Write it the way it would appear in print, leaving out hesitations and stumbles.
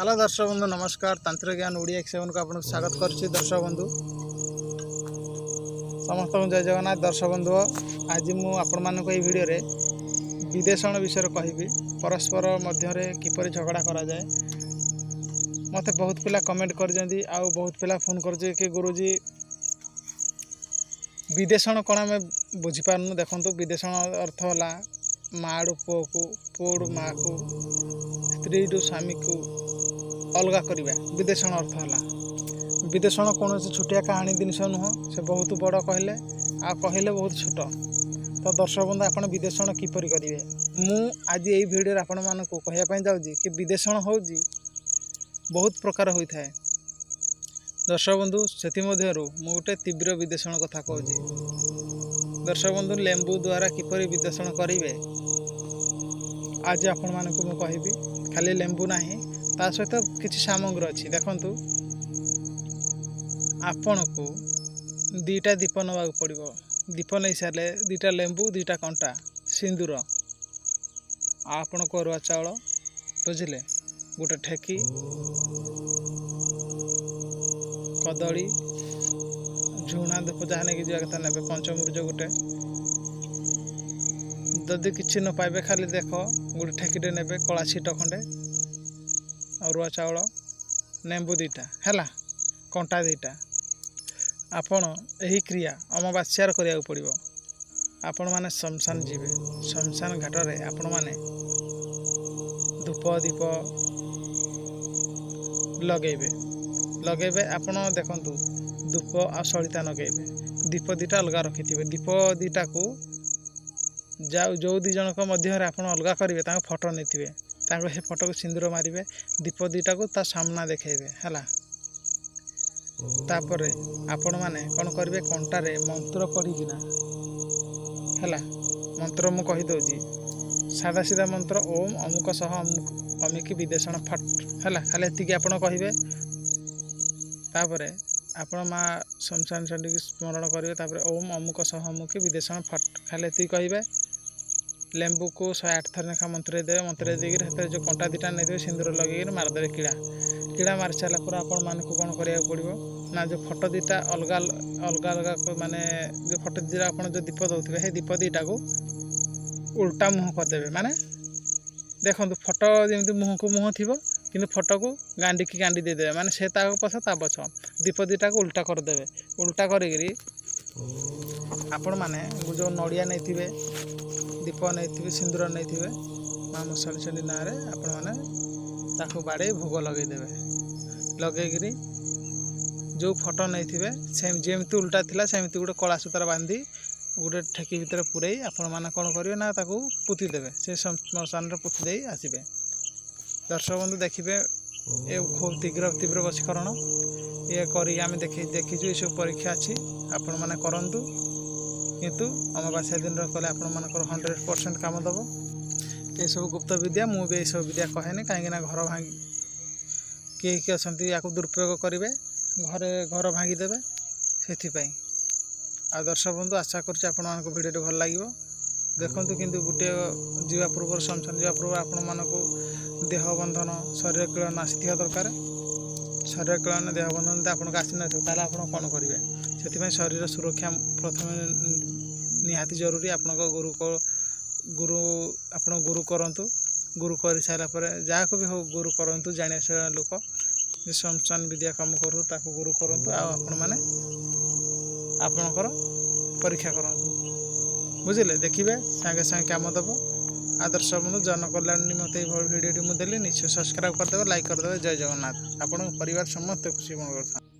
Hello दर्शक बंधु नमस्कार। तंत्र ज्ञान ओडिया एक्सेवन को आपको स्वागत करुच्ची। दर्शक बंधु समस्त जय जगन्नाथ। दर्शक बंधु आज मुझे भिडियो रे विदेशण विषय कहि परस्पर मध्य किपर झगड़ा करा जाए। मते बहुत पिला कमेंट कर बहुत पिला फोन कर कि गुरुजी विदेशण कौन आम बुझीपारनु। देखु विदेशण अर्थ है माड़ू पुओ को पुओ माँ को स्त्री स्वामी को अलग करवा विदेशण अर्थ है। विदेशण कौन छोटिया कहानी जिनस नुह से बहुत बड़ कहले आ कहले बहुत छोट। तो दर्शक बंधु आप विदेशण किपर करेंगे मु आज यही भिडियो आपण मानक कहवाई जाऊँगी कि विदेशण हूँ बहुत प्रकार होता है। दर्शक बंधु से गोटे तीव्र विदेशण कथा कहूँ। दर्शक बंधु लेंबू द्वारा किपर विदेशण करेंगे आज आपण मानक मु कहबी। खाली लेंबू ना ता सहित किसी सामग्री अच्छी देखु आपण को दीटा दीप नवा पड़ो। दीप नहीं सारे दीटा लेंबू दीटा कंटा सिंदूर आपण को अरुआ चाउल बुझिले गोटे ठेकी कदली झुणा धूप जहाँ नहीं जा कथा ने पंचमूर्ज गोटे जदि किसी न पाइबे खाली देख गोटे ठेकीटे ने कला छीट खंडे अरुआ चाउल लेंबू दीटा है कंटा दीटा आपण यही क्रिया अमावास्यार करिया पड़ो। आपण माने शमशान जीवे शमशान घाट रे आपण माने धूप दीप लगेबे आपण देखंतु धूप आ सलिता लगेबे दीप दीटा अलग रखिथिबे। दीप दीटा को जो दी जनक मध्य आपण अलग करेंगे फोटो नहीं से फोटो को सिंदूर मारे दीप दीटा को ता सामना देखेबे है। तापर आपण माने कौन करेंगे कंटारे मंत्र पढ़ीकिना है मंत्र मु कही दौजी सादा सीधा मंत्र ओम अमुक सह अमिक विदेशण फट है खाली एति आपण कहे। तापर आपण माँ शमशान चंडी की स्मरण करेंगे ओम अमुक सह अमुक विदेशण फट खाली एति कहे। लेंबू को 108 थर लेखा मंत्र देवे मंत्र देकर जो कंटा दीटा नहीं सिंदूर लगे मारदेवे कीड़ा कीड़ा मारी सारापर आपण मान को कौन करा पड़ो ना जो फोटो दीटा अलग अलग अलग माने जो फोटो दीटा आप जो दीप दौथे से दीप दीटा को उल्टा मुँह करदे माने देखो फोटो जमी मुँह को मुँह थी कि फोटो को गांडी की गांडी देदेवे माने से पछ ता पछ दीप दीटा को उल्टा करदे उल्टा करी आपण माने जो नड़िया नहीं दीप नहीं सिंदूर नहीं माँ मुसलचंडी ना आपण मैंने ताको बाड़े भोग लगेदेवे लगेगिरी जो फोटो नहीं जमी उल्टा थिला सेमती गोटे कला सूत्र बांधी गोटे ठेकी भितर पुरई आपण मैंने कौन करेंगे ना ताको पुती देवे से श्मशान पुती दे आसबे। दर्शक बंधु देखिए ये खूब तीव्र वशीकरण ये करें देखीचु ये सब परीक्षा अच्छी आपण मैंने करूँ किंतु अमावास्या दिन कले आपण मानकर 100% काम दब। ये सब गुप्त विद्या मुझे ये सब विद्या कहेनी कहीं घर भांगी किए अच्छा या दुरुपयोग करेंगे घर भांगीदेवे से। आ दर्शक बंधु आशा कर भिडियो भल लगे देखु किंतु गोटे जीवा पूर्व शमशान जीवा पूर्व आपण मानक देह बंधन शरीर किलन आसी दरकार। शरीर किलन देह बंधन आपको आसी ना कौन करेंगे से शरीर सुरक्षा प्रथम निहाती जरूरी। आपण गुरु आपण गुरु करंतु गुरु कर सारापर जहाँ को भी हो गुरु करंतु जाने से लोक शमशान विद्या कम करूँ ताको गुरु करंतु आपण माने आपणकर परीक्षा करंतु बुझिले देखिए सांगे सांगे काम दब। आदर्श बंधु जन कल्याण निमंते भिडियो मुझे देली निश्चय सब्सक्राइब करदे लाइक करदे। जय जगन्नाथ। आपण परिवार समस्त खुशी मन।